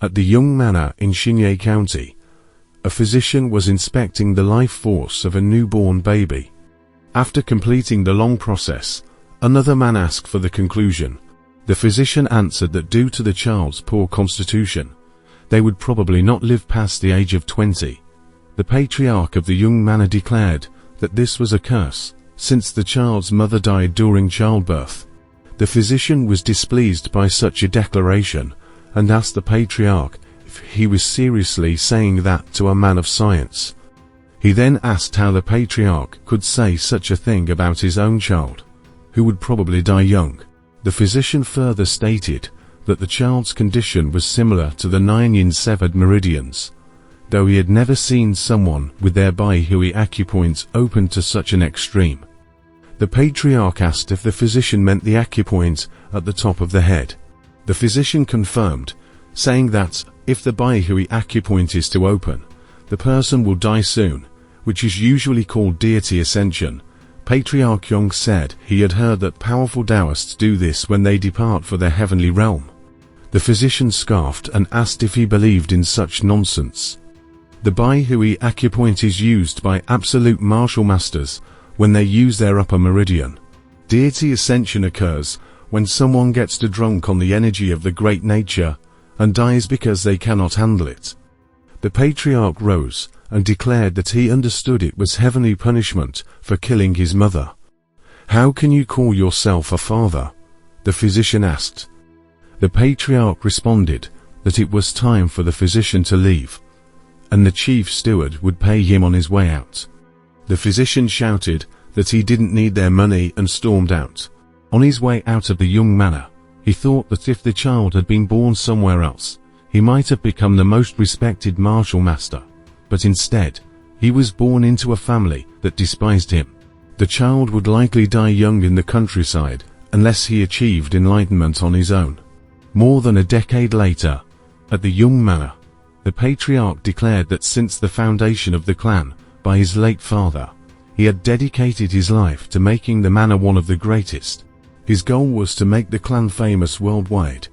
At the Young Manor in Shinyei County, a physician was inspecting the life force of a newborn baby. After completing the long process, another man asked for the conclusion. The physician answered that due to the child's poor constitution, they would probably not live past the age of 20. The patriarch of the Young Manor declared that this was a curse, since the child's mother died during childbirth. The physician was displeased by such a declaration and asked the patriarch if he was seriously saying that to a man of science. He then asked how the patriarch could say such a thing about his own child, who would probably die young. The physician further stated that the child's condition was similar to the 9 yin severed meridians, though he had never seen someone with their Baihui acupoints open to such an extreme. The patriarch asked if the physician meant the acupoint at the top of the head. The physician confirmed, saying that if the Baihui acupoint is to open, the person will die soon, which is usually called deity ascension. Patriarch Yong said he had heard that powerful Taoists do this when they depart for their heavenly realm. The physician scoffed and asked if he believed in such nonsense. The Baihui acupoint is used by absolute martial masters when they use their upper meridian. Deity ascension occurs when someone gets too drunk on the energy of the great nature and dies because they cannot handle it. The patriarch rose and declared that he understood it was heavenly punishment for killing his mother. "How can you call yourself a father?" the physician asked. The patriarch responded that it was time for the physician to leave, and the chief steward would pay him on his way out. The physician shouted that he didn't need their money and stormed out. On his way out of the Young Manor, he thought that if the child had been born somewhere else, he might have become the most respected martial master. But instead, he was born into a family that despised him. The child would likely die young in the countryside unless he achieved enlightenment on his own. More than a decade later, at the Young Manor, the patriarch declared that since the foundation of the clan by his late father, he had dedicated his life to making the manor one of the greatest. His goal was to make the clan famous worldwide,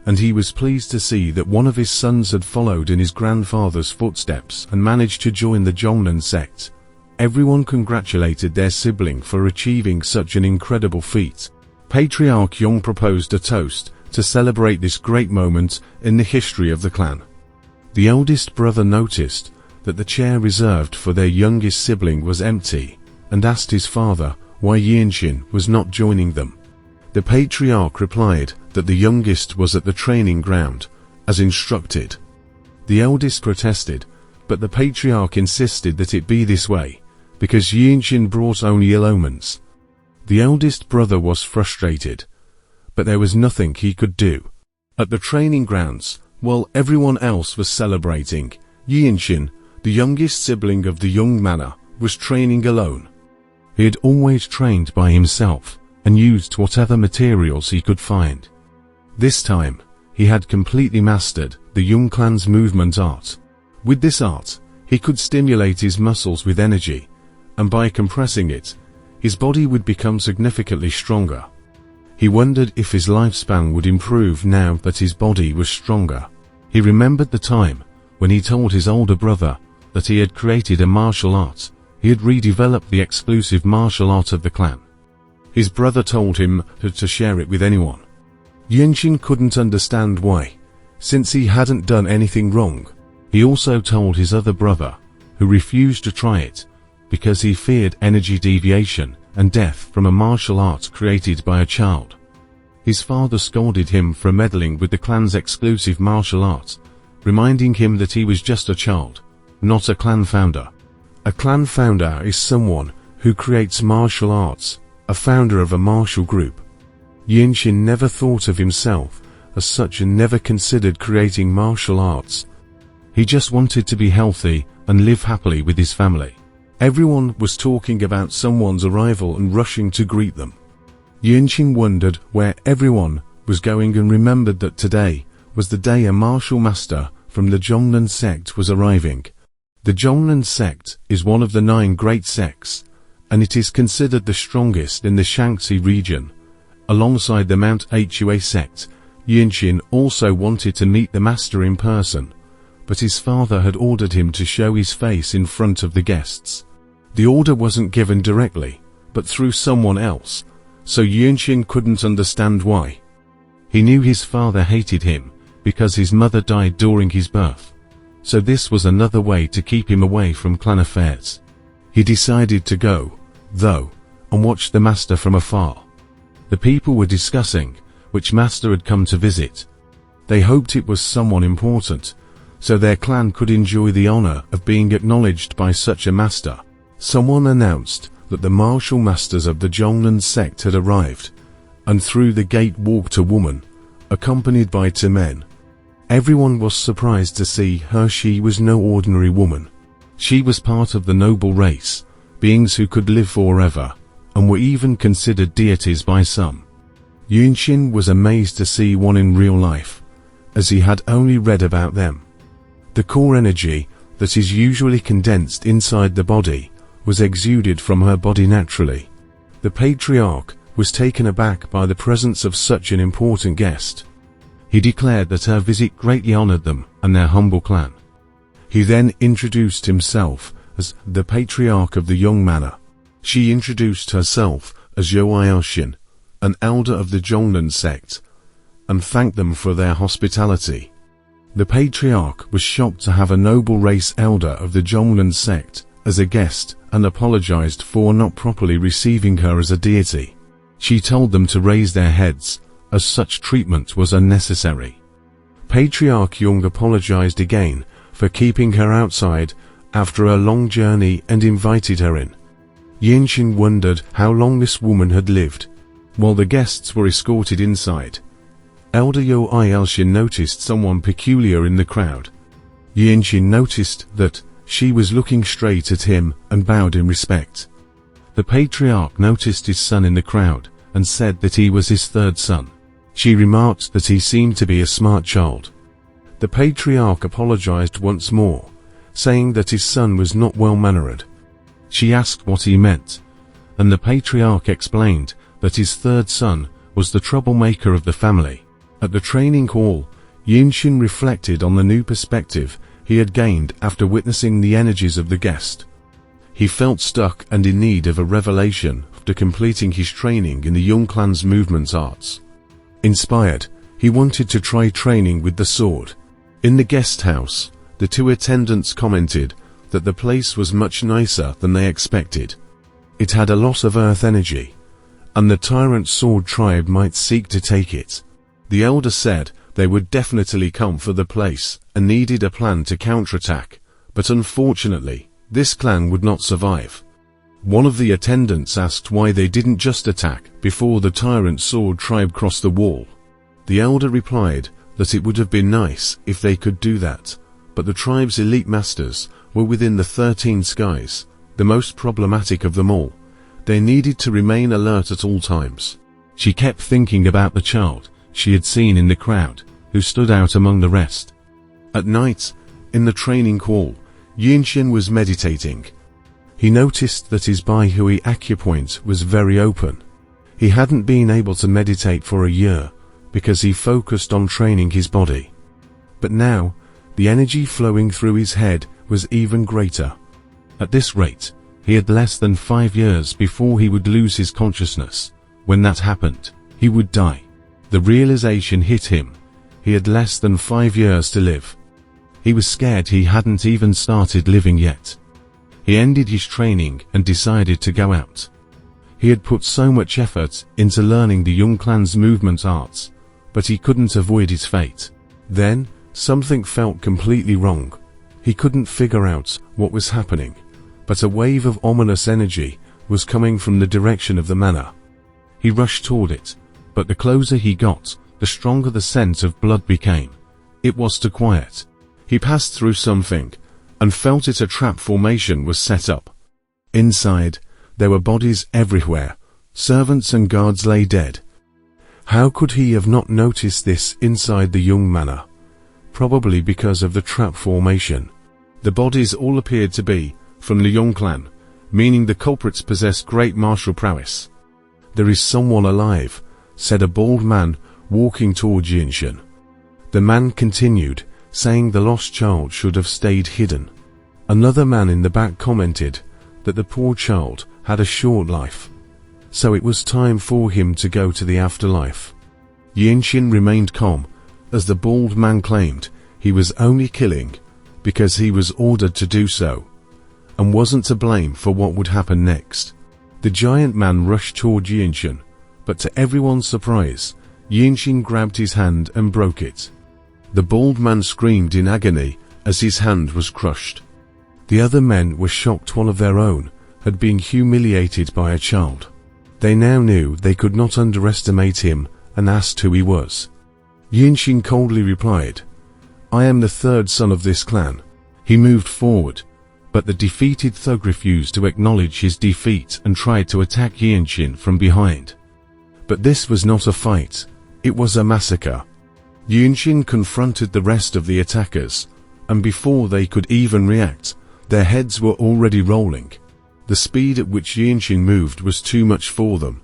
and he was pleased to see that one of his sons had followed in his grandfather's footsteps and managed to join the Zhongnan sect. Everyone congratulated their sibling for achieving such an incredible feat. Patriarch Yong proposed a toast to celebrate this great moment in the history of the clan. The eldest brother noticed that the chair reserved for their youngest sibling was empty, and asked his father why Yinshin was not joining them. The patriarch replied that the youngest was at the training ground, as instructed. The eldest protested, but the patriarch insisted that it be this way, because Yinshin brought only ill omens. The eldest brother was frustrated, but there was nothing he could do. At the training grounds, while everyone else was celebrating, Yinshin, the youngest sibling of the Young Manor, was training alone. He had always trained by himself, and used whatever materials he could find. This time, he had completely mastered the Young clan's movement art. With this art, he could stimulate his muscles with energy, and by compressing it, his body would become significantly stronger. He wondered if his lifespan would improve now that his body was stronger. He remembered the time when he told his older brother that he had created a martial art. He had redeveloped the exclusive martial art of the clan. His brother told him to share it with anyone. Yinshin couldn't understand why, since he hadn't done anything wrong. He also told his other brother, who refused to try it, because he feared energy deviation and death from a martial art created by a child. His father scolded him for meddling with the clan's exclusive martial art, reminding him that he was just a child, not a clan founder. A clan founder is someone who creates martial arts, a founder of a martial group. Yinshin never thought of himself as such and never considered creating martial arts. He just wanted to be healthy and live happily with his family. Everyone was talking about someone's arrival and rushing to greet them. Yinshin wondered where everyone was going and remembered that today was the day a martial master from the Zhongnan sect was arriving. The Zhongnan sect is one of the 9 great sects, and it is considered the strongest in the Shaanxi region, alongside the Mount Hua sect, Yunshin also wanted to meet the master in person, but his father had ordered him to show his face in front of the guests. The order wasn't given directly, but through someone else, so Yunshin couldn't understand why. He knew his father hated him, because his mother died during his birth. So this was another way to keep him away from clan affairs. He decided to go, though, and watch the master from afar. The people were discussing which master had come to visit. They hoped it was someone important, so their clan could enjoy the honor of being acknowledged by such a master. Someone announced that the martial masters of the Zhongnan sect had arrived, and through the gate walked a woman, accompanied by two men. Everyone was surprised to see her. She was no ordinary woman. She was part of the noble race, beings who could live forever, and were even considered deities by some. Yunshin was amazed to see one in real life, as he had only read about them. The core energy that is usually condensed inside the body was exuded from her body naturally. The patriarch was taken aback by the presence of such an important guest. He declared that her visit greatly honored them and their humble clan. He then introduced himself as the patriarch of the young manor. She introduced herself as Yoielshin, an elder of the Zhongnan sect, and thanked them for their hospitality. The patriarch was shocked to have a noble race elder of the Zhongnan sect as a guest and apologized for not properly receiving her as a deity. She told them to raise their heads, as such treatment was unnecessary. Patriarch Jung apologized again for keeping her outside after a long journey and invited her in. Yunshin wondered how long this woman had lived. While the guests were escorted inside, Elder Yoielshin noticed someone peculiar in the crowd. Yunshin noticed that she was looking straight at him and bowed in respect. The patriarch noticed his son in the crowd and said that he was his third son. She remarked that he seemed to be a smart child. The patriarch apologized once more, saying that his son was not well-mannered. She asked what he meant, and the patriarch explained that his third son was the troublemaker of the family. At the training hall, Yunshin reflected on the new perspective he had gained after witnessing the energies of the guest. He felt stuck and in need of a revelation after completing his training in the young clan's movement arts. Inspired, he wanted to try training with the sword. In the guest house, the two attendants commented that the place was much nicer than they expected. It had a lot of earth energy, and the tyrant sword tribe might seek to take it. The elder said they would definitely come for the place and needed a plan to counterattack, but unfortunately, this clan would not survive. One of the attendants asked why they didn't just attack before the tyrant sword tribe crossed the wall. The elder replied that it would have been nice if they could do that, but the tribe's elite masters were within the 13 skies, the most problematic of them all. They needed to remain alert at all times. She kept thinking about the child she had seen in the crowd, who stood out among the rest. At night, in the training hall, Yunshin was meditating. He noticed that his Baihui acupoint was very open. He hadn't been able to meditate for a year because he focused on training his body. But now, the energy flowing through his head was even greater. At this rate, he had less than 5 years before he would lose his consciousness. When that happened, he would die. The realization hit him. He had less than 5 years to live. He was scared he hadn't even started living yet. He ended his training and decided to go out. He had put so much effort into learning the young clan's movement arts, but he couldn't avoid his fate. Then, something felt completely wrong. He couldn't figure out what was happening, but a wave of ominous energy was coming from the direction of the manor. He rushed toward it, but the closer he got, the stronger the scent of blood became. It was too quiet. He passed through something, and felt it. A trap formation was set up. Inside, there were bodies everywhere. Servants and guards lay dead. How could he have not noticed this inside the young manor? Probably because of the trap formation. The bodies all appeared to be from the Young clan, meaning the culprits possessed great martial prowess. "There is someone alive," said a bald man walking toward Yinshin. The man continued, saying the lost child should have stayed hidden. Another man in the back commented that the poor child had a short life, so it was time for him to go to the afterlife. Yinshin remained calm, as the bald man claimed he was only killing because he was ordered to do so, and wasn't to blame for what would happen next. The giant man rushed toward Yinshin, but to everyone's surprise, Yinshin grabbed his hand and broke it. The bald man screamed in agony as his hand was crushed. The other men were shocked one of their own had been humiliated by a child. They now knew they could not underestimate him and asked who he was. Yinshin coldly replied, "I am the third son of this clan." He moved forward, but the defeated thug refused to acknowledge his defeat and tried to attack Yinshin from behind. But this was not a fight, it was a massacre. Yinshin confronted the rest of the attackers, and before they could even react, their heads were already rolling. The speed at which Yinshin moved was too much for them,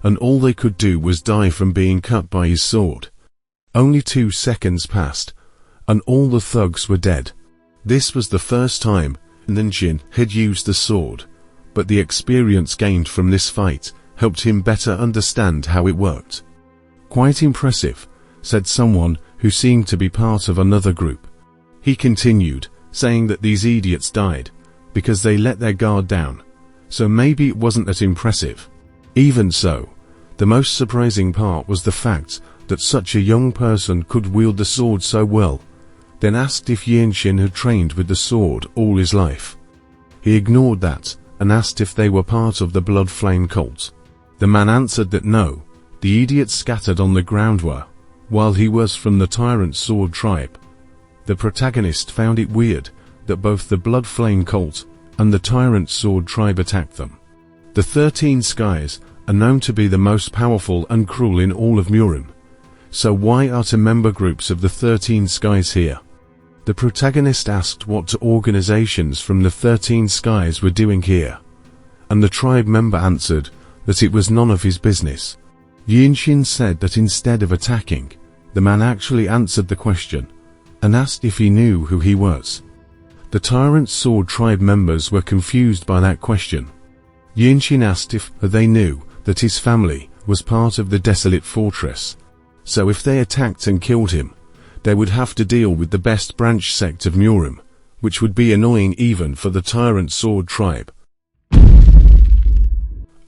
and all they could do was die from being cut by his sword. Only 2 seconds passed, and all the thugs were dead. This was the first time Yinshin had used the sword, but the experience gained from this fight helped him better understand how it worked. "Quite impressive," said someone who seemed to be part of another group. He continued, saying that these idiots died because they let their guard down, so maybe it wasn't that impressive. Even so, the most surprising part was the fact that such a young person could wield the sword so well. Then asked if Yinshin had trained with the sword all his life. He ignored that and asked if they were part of the Blood Flame cult. The man answered that no, the idiots scattered on the ground were, while he was from the Tyrant Sword tribe. The protagonist found it weird that both the Blood Flame cult and the Tyrant Sword tribe attacked them. The 13 Skies are known to be the most powerful and cruel in all of Murim, so why are 2 member groups of the 13 Skies here? The protagonist asked what organizations from the 13 Skies were doing here, and the tribe member answered that it was none of his business. Yinshin said that instead of attacking, the man actually answered the question, and asked if he knew who he was. The Tyrant Sword tribe members were confused by that question. Yinshin asked if they knew that his family was part of the Desolate Fortress, so if they attacked and killed him, they would have to deal with the best branch sect of Murim, which would be annoying even for the Tyrant Sword tribe.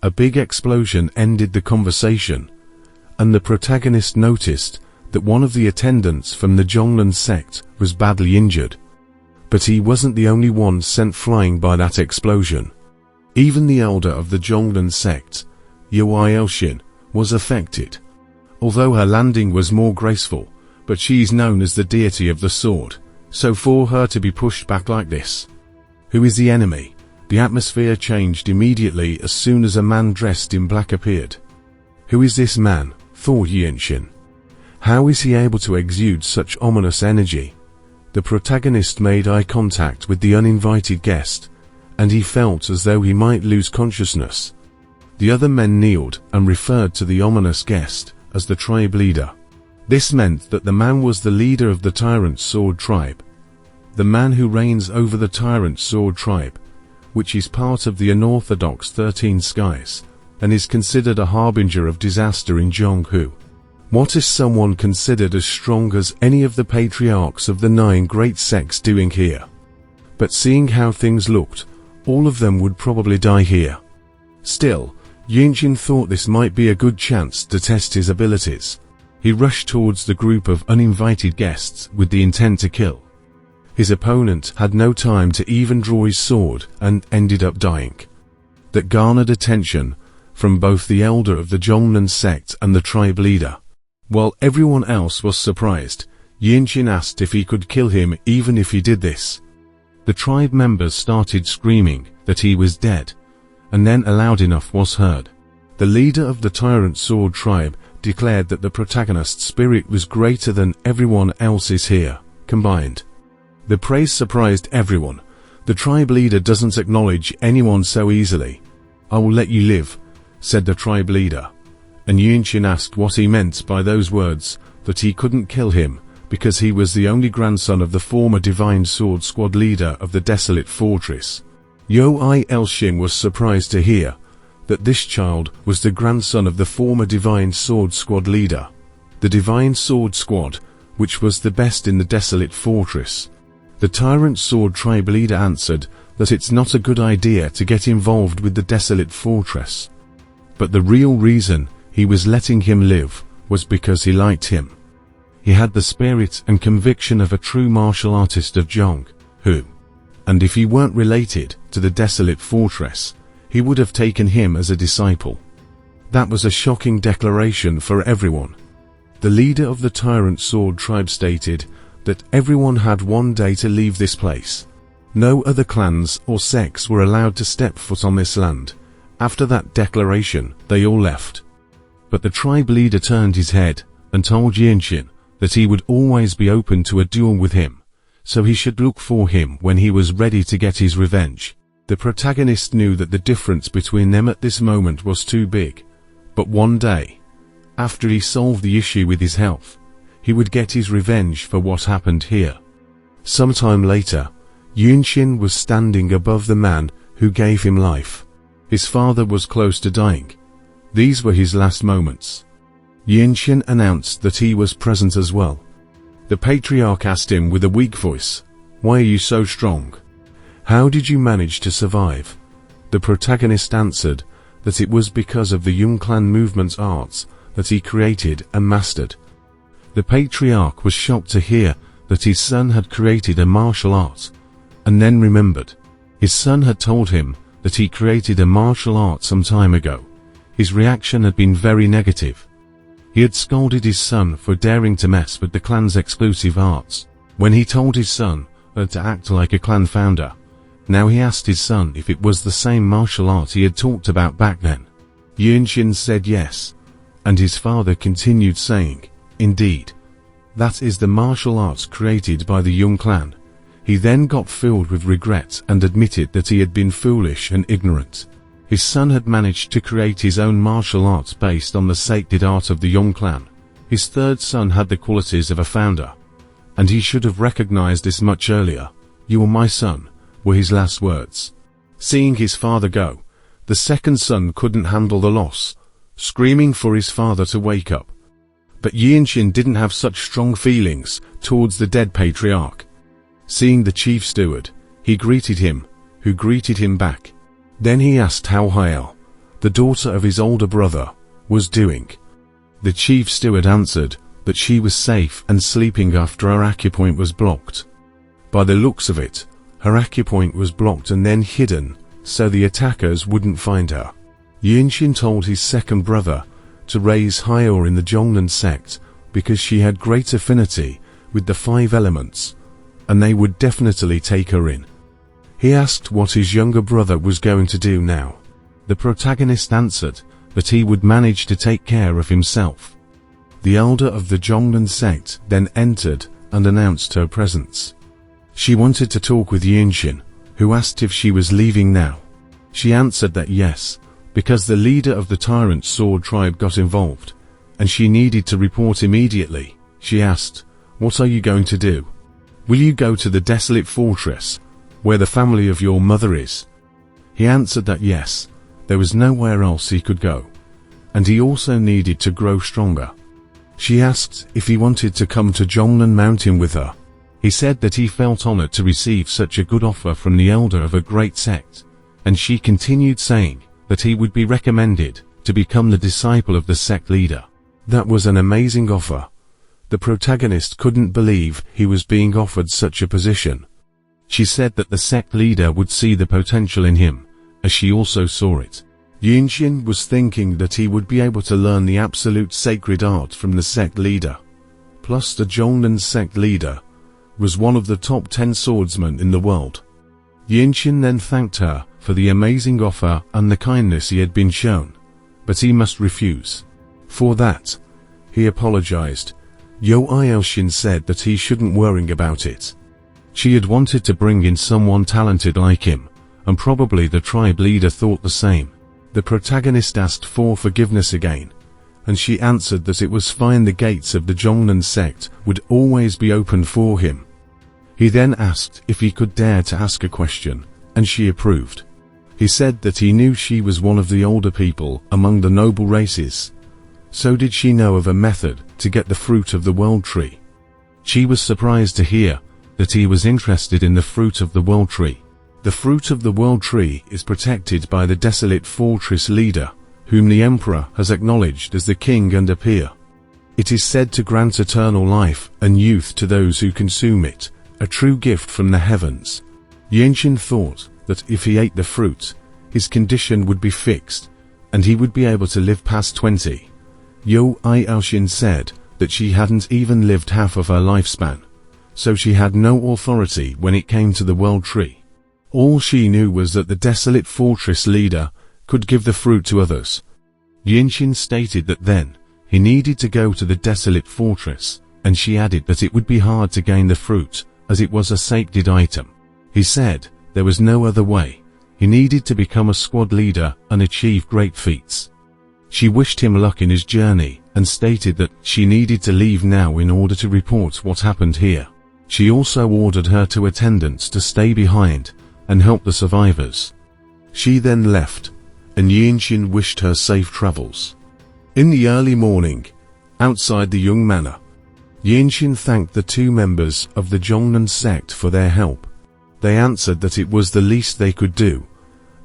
A big explosion ended the conversation, and the protagonist noticed that one of the attendants from the Zhongnan sect was badly injured. But he wasn't the only one sent flying by that explosion. Even the elder of the Zhongnan sect, Yui Elshin, was affected. Although her landing was more graceful, but she is known as the deity of the sword, so for her to be pushed back like this. Who is the enemy? The atmosphere changed immediately as soon as a man dressed in black appeared. Who is this man? Thought Yinshin. How is he able to exude such ominous energy? The protagonist made eye contact with the uninvited guest, and he felt as though he might lose consciousness. The other men kneeled and referred to the ominous guest as the tribe leader. This meant that the man was the leader of the Tyrant Sword tribe. The man who reigns over the Tyrant Sword tribe, which is part of the unorthodox 13 Skies, and is considered a harbinger of disaster in Zhonghu. What is someone considered as strong as any of the patriarchs of the 9 great sects doing here? But seeing how things looked, all of them would probably die here. Still, Yinshin thought this might be a good chance to test his abilities. He rushed towards the group of uninvited guests with the intent to kill. His opponent had no time to even draw his sword and ended up dying. That garnered attention from both the elder of the Zhongnan sect and the tribe leader. While everyone else was surprised, Yinshin asked if he could kill him even if he did this. The tribe members started screaming that he was dead, and then a loud enough was heard. The leader of the Tyrant Sword tribe declared that the protagonist's spirit was greater than everyone else's here, combined. The praise surprised everyone. The tribe leader doesn't acknowledge anyone so easily. "I will let you live," said the tribe leader, and Yunshin asked what he meant by those words, that he couldn't kill him, because he was the only grandson of the former Divine Sword Squad leader of the Desolate Fortress. Yunshin was surprised to hear that this child was the grandson of the former Divine Sword Squad leader. The Divine Sword Squad, which was the best in the Desolate Fortress. The Tyrant Sword Tribe leader answered that it's not a good idea to get involved with the Desolate Fortress. But the real reason he was letting him live was because he liked him. He had the spirit and conviction of a true martial artist of Zhong, who, and if he weren't related to the Desolate Fortress, he would have taken him as a disciple. That was a shocking declaration for everyone. The leader of the Tyrant Sword Tribe stated that everyone had one day to leave this place. No other clans or sects were allowed to step foot on this land. After that declaration, they all left. But the tribe leader turned his head and told Yunshin that he would always be open to a duel with him, so he should look for him when he was ready to get his revenge. The protagonist knew that the difference between them at this moment was too big, but one day, after he solved the issue with his health, he would get his revenge for what happened here. Sometime later, Yunshin was standing above the man who gave him life. His father was close to dying. These were his last moments. Yunshin announced that he was present as well. The patriarch asked him with a weak voice, "Why are you so strong? How did you manage to survive?" The protagonist answered that it was because of the Young Clan movement's arts that he created and mastered. The patriarch was shocked to hear that his son had created a martial art, and then remembered. His son had told him that he created a martial art some time ago. His reaction had been very negative. He had scolded his son for daring to mess with the clan's exclusive arts, when he told his son to act like a clan founder. Now he asked his son if it was the same martial art he had talked about back then. Yunshin said yes, and his father continued saying, "Indeed, that is the martial arts created by the Young Clan." He then got filled with regret and admitted that he had been foolish and ignorant. His son had managed to create his own martial arts based on the sacred art of the Young Clan. His third son had the qualities of a founder, and he should have recognized this much earlier. "You are my son," were his last words. Seeing his father go, the second son couldn't handle the loss, screaming for his father to wake up. But Yunshin didn't have such strong feelings towards the dead patriarch. Seeing the chief steward, he greeted him, who greeted him back. Then he asked how Hael, the daughter of his older brother, was doing. The chief steward answered that she was safe and sleeping after her acupoint was blocked. By the looks of it, her acupoint was blocked and then hidden, so the attackers wouldn't find her. Yunshin told his second brother to raise Hael in the Zhongnan sect because she had great affinity with the 5 elements, and they would definitely take her in. He asked what his younger brother was going to do now. The protagonist answered that he would manage to take care of himself. The elder of the Zhongnan sect then entered and announced her presence. She wanted to talk with Yunshin, who asked if she was leaving now. She answered that yes, because the leader of the Tyrant Sword Tribe got involved, and she needed to report immediately. She asked, "What are you going to do? Will you go to the Desolate Fortress, where the family of your mother is?" He answered that yes, there was nowhere else he could go, and he also needed to grow stronger. She asked if he wanted to come to Zhongnan Mountain with her. He said that he felt honored to receive such a good offer from the elder of a great sect, and she continued saying that he would be recommended to become the disciple of the sect leader. That was an amazing offer. The protagonist couldn't believe he was being offered such a position. She said that the sect leader would see the potential in him, as she also saw it. Yunshin was thinking that he would be able to learn the absolute sacred art from the sect leader. Plus the Zhongnan sect leader was one of the top 10 swordsmen in the world. Yunshin then thanked her for the amazing offer and the kindness he had been shown, but he must refuse. For that, he apologized. Yunshin said that he shouldn't worry about it. She had wanted to bring in someone talented like him, and probably the tribe leader thought the same. The protagonist asked for forgiveness again, and she answered that it was fine, the gates of the Jongnan sect would always be open for him. He then asked if he could dare to ask a question, and she approved. He said that he knew she was one of the older people among the noble races. So did she know of a method to get the fruit of the world tree? She was surprised to hear that he was interested in the fruit of the world tree. The fruit of the world tree is protected by the desolate fortress leader, whom the emperor has acknowledged as the king and a peer. It is said to grant eternal life and youth to those who consume it, a true gift from the heavens. Yinxin thought that if he ate the fruit, his condition would be fixed, and he would be able to live past 20. Yo Aoxin said that she hadn't even lived half of her lifespan, so she had no authority when it came to the world tree. All she knew was that the desolate fortress leader could give the fruit to others. Yinxin stated that then he needed to go to the desolate fortress, and she added that it would be hard to gain the fruit, as it was a sacred item. He said there was no other way. He needed to become a squad leader and achieve great feats. She wished him luck in his journey and stated that she needed to leave now in order to report what happened here. She also ordered her two attendants to stay behind and help the survivors. She then left, and Yinxin wished her safe travels. In the early morning, outside the Yung Manor, Yinxin thanked the two members of the Jongnan sect for their help. They answered that it was the least they could do,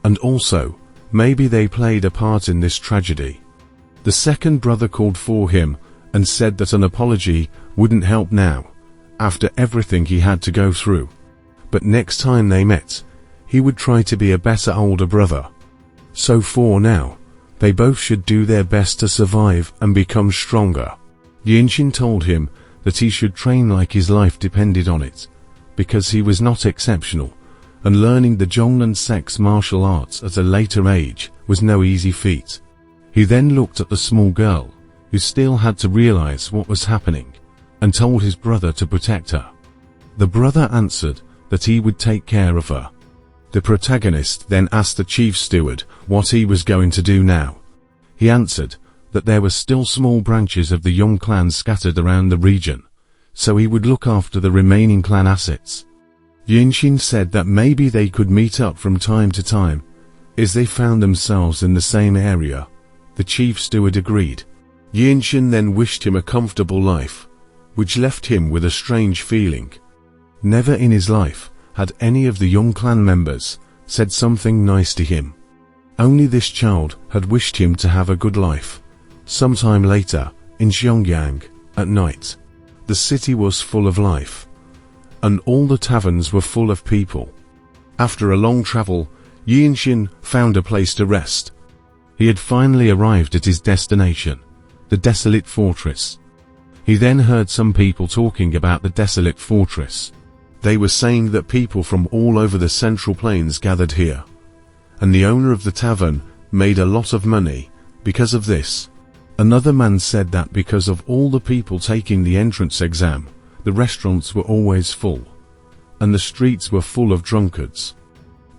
and also, maybe they played a part in this tragedy. The second brother called for him and said that an apology wouldn't help now, after everything he had to go through. But next time they met, he would try to be a better older brother. So for now, they both should do their best to survive and become stronger. Yinxin told him that he should train like his life depended on it, because he was not exceptional, and learning the Jongnan sect's martial arts at a later age was no easy feat. He then looked at the small girl, who still had to realize what was happening, and told his brother to protect her. The brother answered that he would take care of her. The protagonist then asked the chief steward what he was going to do now. He answered that there were still small branches of the Yung clan scattered around the region, so he would look after the remaining clan assets. Yinxin said that maybe they could meet up from time to time, as they found themselves in the same area. The chief steward agreed. Yinxin then wished him a comfortable life, which left him with a strange feeling. Never in his life had any of the Yung clan members said something nice to him. Only this child had wished him to have a good life. Sometime later, in Xiangyang, at night, the city was full of life, and all the taverns were full of people. After a long travel, Yinxin found a place to rest. He had finally arrived at his destination, the desolate fortress. He then heard some people talking about the desolate fortress. They were saying that people from all over the Central Plains gathered here, and the owner of the tavern made a lot of money because of this. Another man said that because of all the people taking the entrance exam, the restaurants were always full, and the streets were full of drunkards.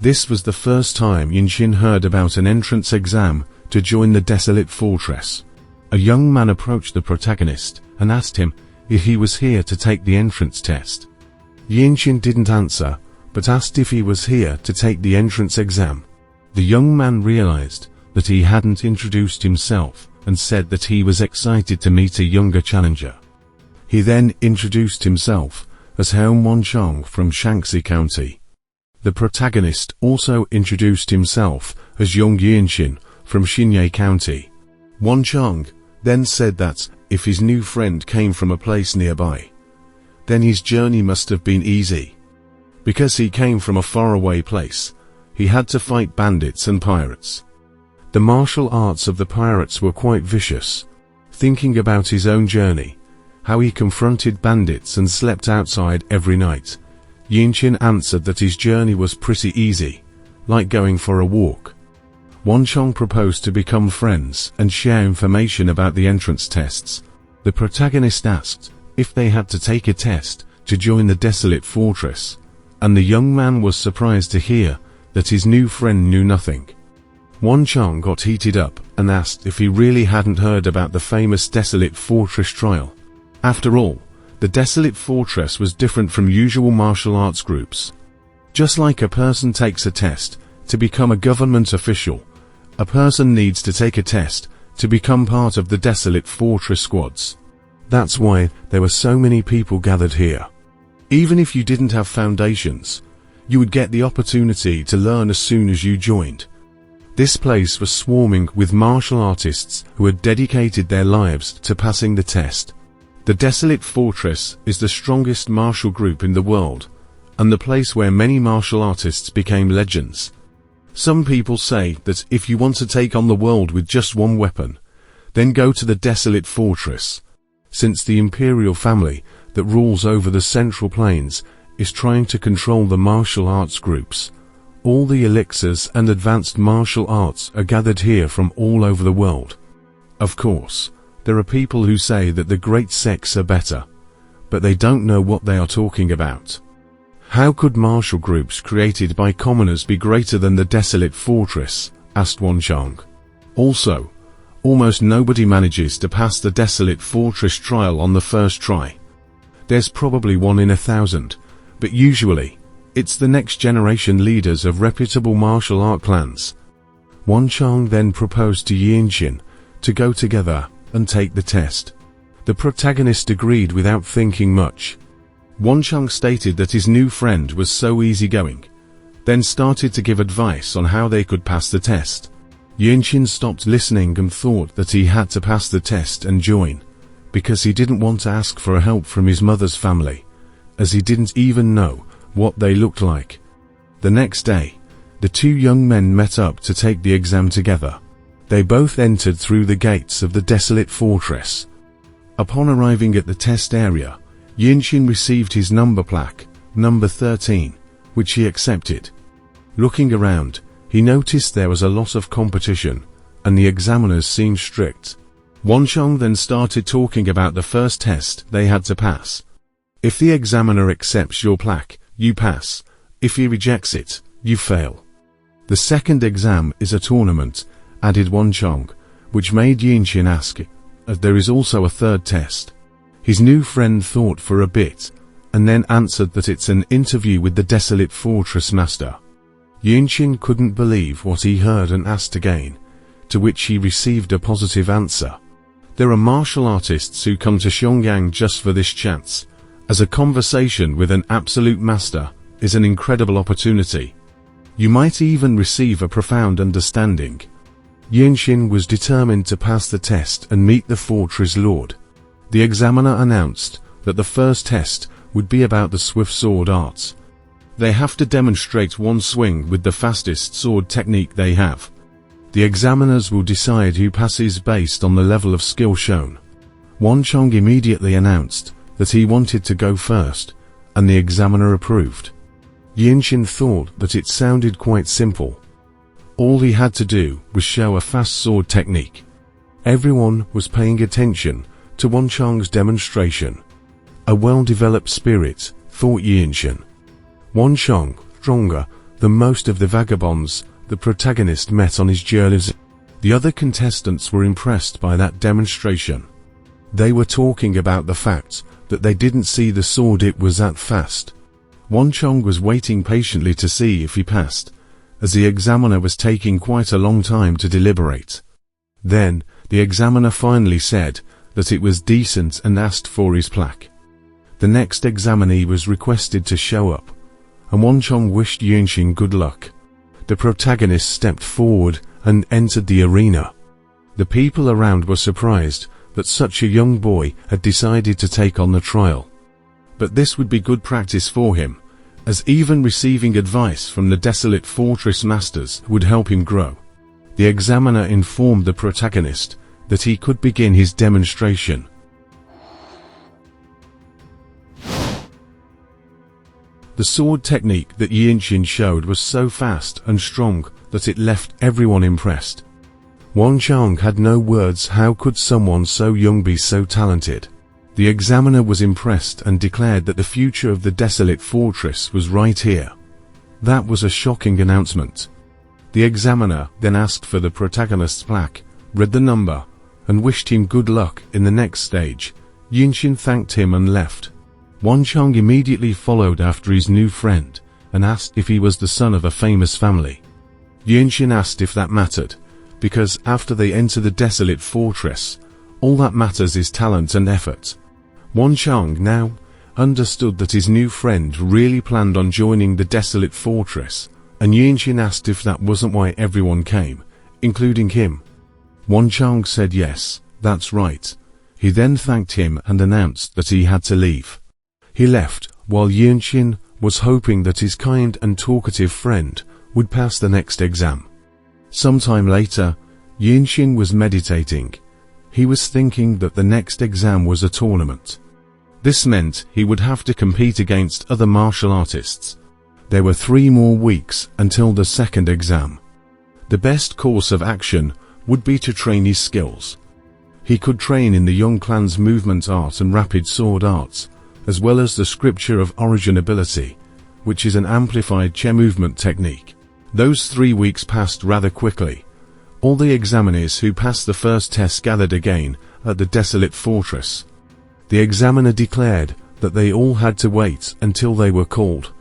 This was the first time Yinxin heard about an entrance exam to join the desolate fortress. A young man approached the protagonist and asked him if he was here to take the entrance test. Yinxin didn't answer, but asked if he was here to take the entrance exam. The young man realized that he hadn't introduced himself and said that he was excited to meet a younger challenger. He then introduced himself as Heung Wanchong from Shaanxi County. The protagonist also introduced himself as Young Yinxin from Xinye County. Wanchong then said that if his new friend came from a place nearby, then his journey must have been easy. Because he came from a faraway place, he had to fight bandits and pirates. The martial arts of the pirates were quite vicious. Thinking about his own journey, how he confronted bandits and slept outside every night, Yinxin answered that his journey was pretty easy, like going for a walk. Wanchong proposed to become friends and share information about the entrance tests. The protagonist asked if they had to take a test to join the desolate fortress, and the young man was surprised to hear that his new friend knew nothing. Wanchong got heated up and asked if he really hadn't heard about the famous Desolate Fortress trial. After all, the Desolate Fortress was different from usual martial arts groups. Just like a person takes a test to become a government official, a person needs to take a test to become part of the Desolate Fortress squads. That's why there were so many people gathered here. Even if you didn't have foundations, you would get the opportunity to learn as soon as you joined. This place was swarming with martial artists who had dedicated their lives to passing the test. The Desolate Fortress is the strongest martial group in the world, and the place where many martial artists became legends. Some people say that if you want to take on the world with just one weapon, then go to the Desolate Fortress. Since the imperial family that rules over the Central Plains is trying to control the martial arts groups, all the elixirs and advanced martial arts are gathered here from all over the world. Of course, there are people who say that the great sects are better, but they don't know what they are talking about. How could martial groups created by commoners be greater than the Desolate Fortress? Asked Wanchong. Also, almost nobody manages to pass the Desolate Fortress trial on the first try. There's probably 1 in 1,000, but usually, it's the next generation leaders of reputable martial art clans. Wanchong then proposed to Yinxin to go together and take the test. The protagonist agreed without thinking much. Wanchong stated that his new friend was so easygoing, then started to give advice on how they could pass the test. Yinxin stopped listening and thought that he had to pass the test and join, because he didn't want to ask for help from his mother's family, as he didn't even know what they looked like. The next day, the two young men met up to take the exam together. They both entered through the gates of the Desolate Fortress. Upon arriving at the test area, Yinxin received his number plaque, number 13, which he accepted. Looking around, he noticed there was a lot of competition, and the examiners seemed strict. Wanchong then started talking about the first test they had to pass. If the examiner accepts your plaque, you pass. If he rejects it, you fail. The second exam is a tournament, added Wanchong, which made Yinxin ask if there is also a third test. His new friend thought for a bit, and then answered that it's an interview with the Desolate Fortress Master. Yinxin couldn't believe what he heard and asked again, to which he received a positive answer. There are martial artists who come to Xiangyang just for this chance, as a conversation with an absolute master is an incredible opportunity. You might even receive a profound understanding. Yinxin was determined to pass the test and meet the fortress lord. The examiner announced that the first test would be about the swift sword arts. They have to demonstrate one swing with the fastest sword technique they have. The examiners will decide who passes based on the level of skill shown. Wanchong immediately announced that he wanted to go first, and the examiner approved. Yinxin thought that it sounded quite simple. All he had to do was show a fast sword technique. Everyone was paying attention to Wanchong's demonstration. A well-developed spirit, thought Yinxin. Wanchong, stronger than most of the vagabonds the protagonist met on his journeys. The other contestants were impressed by that demonstration. They were talking about the fact that they didn't see the sword, it was that fast. Wanchong was waiting patiently to see if he passed, as the examiner was taking quite a long time to deliberate. Then, the examiner finally said that it was decent and asked for his plaque. The next examinee was requested to show up, and Wanchong wished Yinxin good luck. The protagonist stepped forward and entered the arena. The people around were surprised that such a young boy had decided to take on the trial. But this would be good practice for him, as even receiving advice from the Desolate Fortress Masters would help him grow. The examiner informed the protagonist that he could begin his demonstration. The sword technique that Yinxin showed was so fast and strong that it left everyone impressed. Wanchong had no words. How could someone so young be so talented? The examiner was impressed and declared that the future of the Desolate Fortress was right here. That was a shocking announcement. The examiner then asked for the protagonist's plaque, read the number, and wished him good luck in the next stage. Yinxin thanked him and left. Wanchong immediately followed after his new friend, and asked if he was the son of a famous family. Yinxin asked if that mattered, because after they enter the desolate fortress, all that matters is talent and effort. Wanchong now understood that his new friend really planned on joining the desolate fortress, and Yinxin asked if that wasn't why everyone came, including him. Wanchong said yes, that's right. He then thanked him and announced that he had to leave. He left, while Yinxin was hoping that his kind and talkative friend would pass the next exam. Sometime later, Yinxin was meditating. He was thinking that the next exam was a tournament. This meant he would have to compete against other martial artists. There were 3 more weeks until the second exam. The best course of action would be to train his skills. He could train in the Young Clan's movement art and rapid sword arts, as well as the scripture of origin ability, which is an amplified Che movement technique. Those 3 weeks passed rather quickly. All the examiners who passed the first test gathered again at the desolate fortress. The examiner declared that they all had to wait until they were called.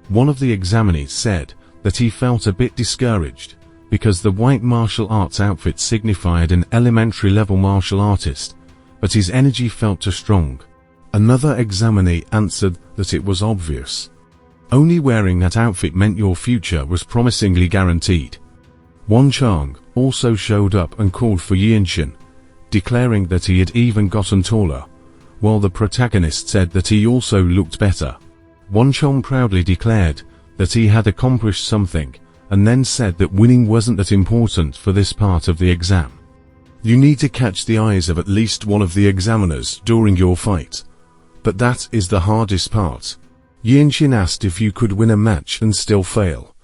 One of the examiners said that he felt a bit discouraged, because the white martial arts outfit signified an elementary level martial artist, but his energy felt too strong. Another examiner answered that it was obvious. Only wearing that outfit meant your future was promisingly guaranteed. Wanchong also showed up and called for Yinxin, declaring that he had even gotten taller, while the protagonist said that he also looked better. Wanchong proudly declared that he had accomplished something, and then said that winning wasn't that important for this part of the exam. You need to catch the eyes of at least one of the examiners during your fight. But that is the hardest part. Yinxin asked if you could win a match and still fail.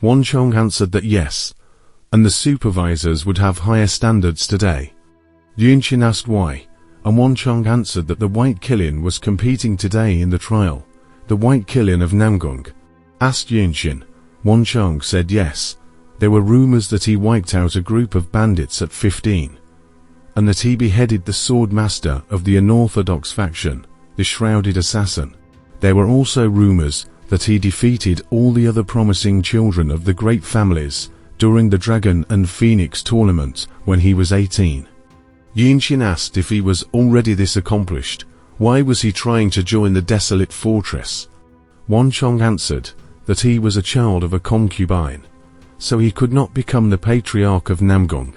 Wanchong answered that yes, and the supervisors would have higher standards today. Yinxin asked why, and Wanchong answered that the White Killian was competing today in the trial. The White Killian of Namgung. Asked Yinxin. Wanchong said yes. There were rumors that he wiped out a group of bandits at 15, and that he beheaded the sword master of the unorthodox faction, the Shrouded Assassin. There were also rumors that he defeated all the other promising children of the great families during the Dragon and Phoenix tournament when he was 18. Yinxin asked if he was already this accomplished, why was he trying to join the desolate fortress? Wanchong answered that he was a child of a concubine, so he could not become the patriarch of Namgung.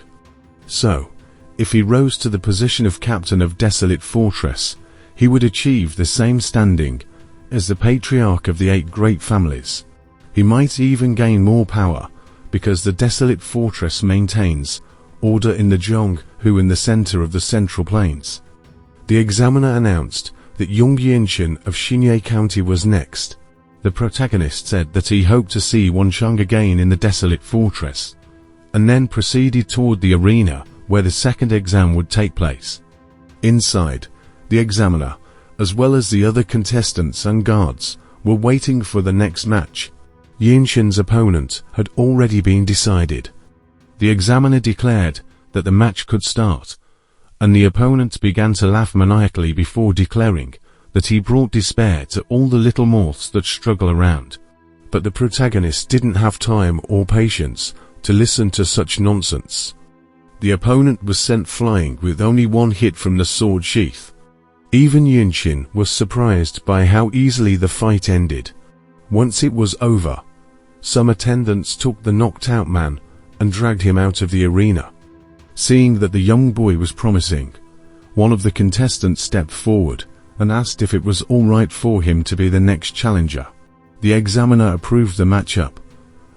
So, if he rose to the position of captain of desolate fortress, he would achieve the same standing as the patriarch of the 8 great families. He might even gain more power, because the desolate fortress maintains order in the Zhong Hu in the center of the Central Plains. The examiner announced that young Yinxin of Xinye County was next. The protagonist said that he hoped to see Wanchong again in the desolate fortress, and then proceeded toward the arena where the second exam would take place. Inside, the examiner, as well as the other contestants and guards, were waiting for the next match. Yinxin's opponent had already been decided. The examiner declared that the match could start, and the opponent began to laugh maniacally before declaring that he brought despair to all the little moths that struggle around. But the protagonist didn't have time or patience to listen to such nonsense. The opponent was sent flying with only 1 hit from the sword sheath. Even Yinxin was surprised by how easily the fight ended. Once it was over, some attendants took the knocked out man and dragged him out of the arena. Seeing that the young boy was promising, one of the contestants stepped forward and asked if it was all right for him to be the next challenger. The examiner approved the matchup,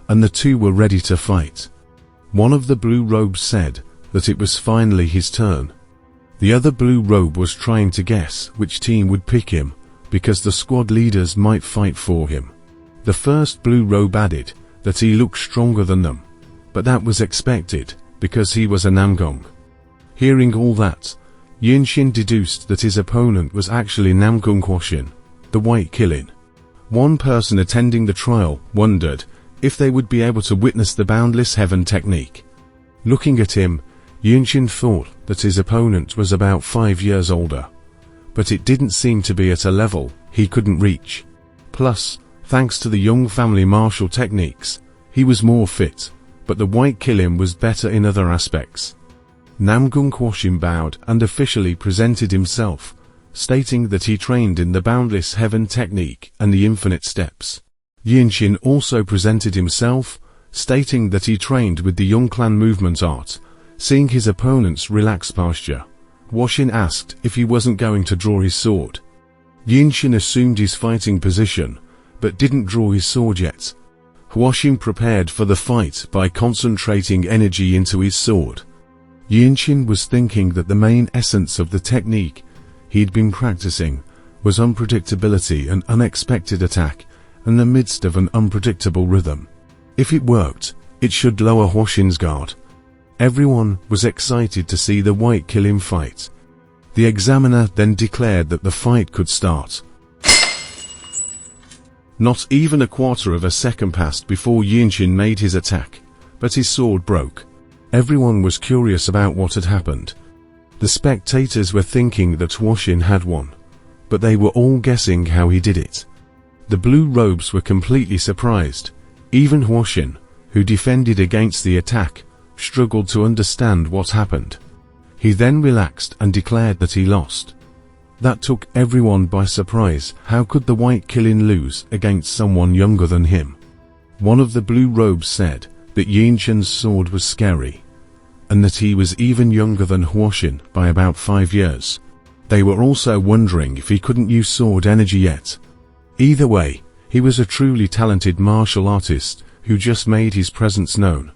and the two were ready to fight. One of the blue robes said that it was finally his turn. The other blue robe was trying to guess which team would pick him, because the squad leaders might fight for him. The first blue robe added that he looked stronger than them, but that was expected, because he was a Namgung. Hearing all that, Yinxin deduced that his opponent was actually Namgung Huoxin, the White Killian. One person attending the trial wondered if they would be able to witness the boundless heaven technique. Looking at him, Yunxin thought that his opponent was about 5 years older, but it didn't seem to be at a level he couldn't reach. Plus, thanks to the young family martial techniques, he was more fit, but the white Kilin was better in other aspects. Namgung Huoxin bowed and officially presented himself, stating that he trained in the Boundless Heaven technique and the Infinite Steps. Yunxin also presented himself, stating that he trained with the Young Clan movement art. Seeing his opponent's relaxed posture, Huoxin asked if he wasn't going to draw his sword. Yunxin assumed his fighting position, but didn't draw his sword yet. Huoxin prepared for the fight by concentrating energy into his sword. Yunxin was thinking that the main essence of the technique he'd been practicing was unpredictability and unexpected attack in the midst of an unpredictable rhythm. If it worked, it should lower Huoxin's guard. Everyone was excited to see the white Kilin fight. The examiner then declared that the fight could start. Not even a quarter of a second passed before Yunxin made his attack, but his sword broke. Everyone was curious about what had happened. The spectators were thinking that Huoxin had won, but they were all guessing how he did it. The blue robes were completely surprised. Even Huoxin, who defended against the attack, struggled to understand what happened. He then relaxed and declared that he lost. That took everyone by surprise. How could the white Kilin lose against someone younger than him? One of the blue robes said that Yunxin's sword was scary, and that he was even younger than Huoxin by about 5 years. They were also wondering if he couldn't use sword energy yet. Either way, he was a truly talented martial artist who just made his presence known.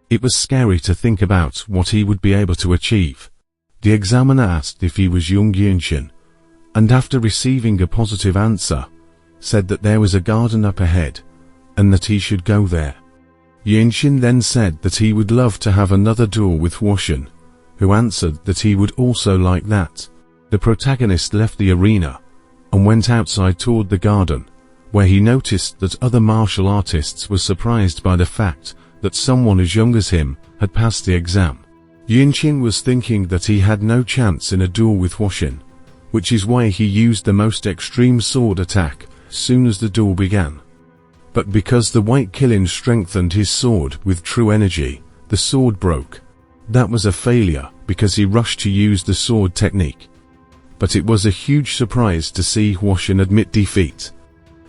It was scary to think about what he would be able to achieve. The examiner asked if he was young Yunxin, and after receiving a positive answer, said that there was a garden up ahead, and that he should go there. Yunxin then said that he would love to have another duel with Huoxin, who answered that he would also like that. The protagonist left the arena, and went outside toward the garden, where he noticed that other martial artists were surprised by the fact that someone as young as him had passed the exam. Yunxin was thinking that he had no chance in a duel with Huoxin, which is why he used the most extreme sword attack soon as the duel began. But because the white Kilin strengthened his sword with true energy, the sword broke. That was a failure because he rushed to use the sword technique. But it was a huge surprise to see Huoxin admit defeat.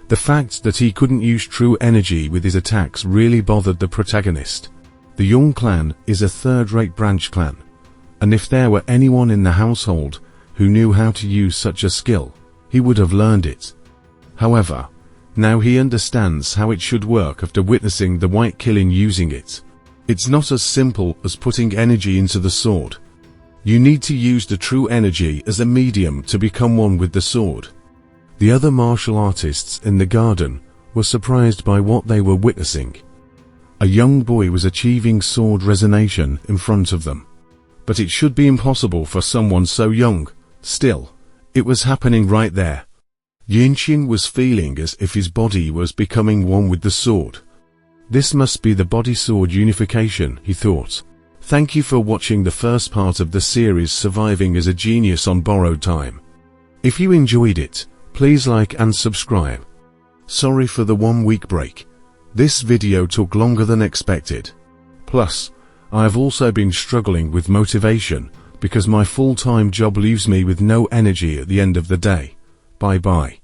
The fact that he couldn't use true energy with his attacks really bothered the protagonist. The Young Clan is a third-rate branch clan, and if there were anyone in the household who knew how to use such a skill, he would have learned it. However, now he understands how it should work after witnessing the white Kilin using it. It's not as simple as putting energy into the sword. You need to use the true energy as a medium to become one with the sword. The other martial artists in the garden were surprised by what they were witnessing. A young boy was achieving sword resonation in front of them. But it should be impossible for someone so young. Still, it was happening right there. Yunxin was feeling as if his body was becoming one with the sword. This must be the body-sword unification, he thought. Thank you for watching the first part of the series Surviving as a Genius on Borrowed Time. If you enjoyed it, please like and subscribe. Sorry for the 1-week break. This video took longer than expected. Plus, I have also been struggling with motivation because my full-time job leaves me with no energy at the end of the day. Bye bye.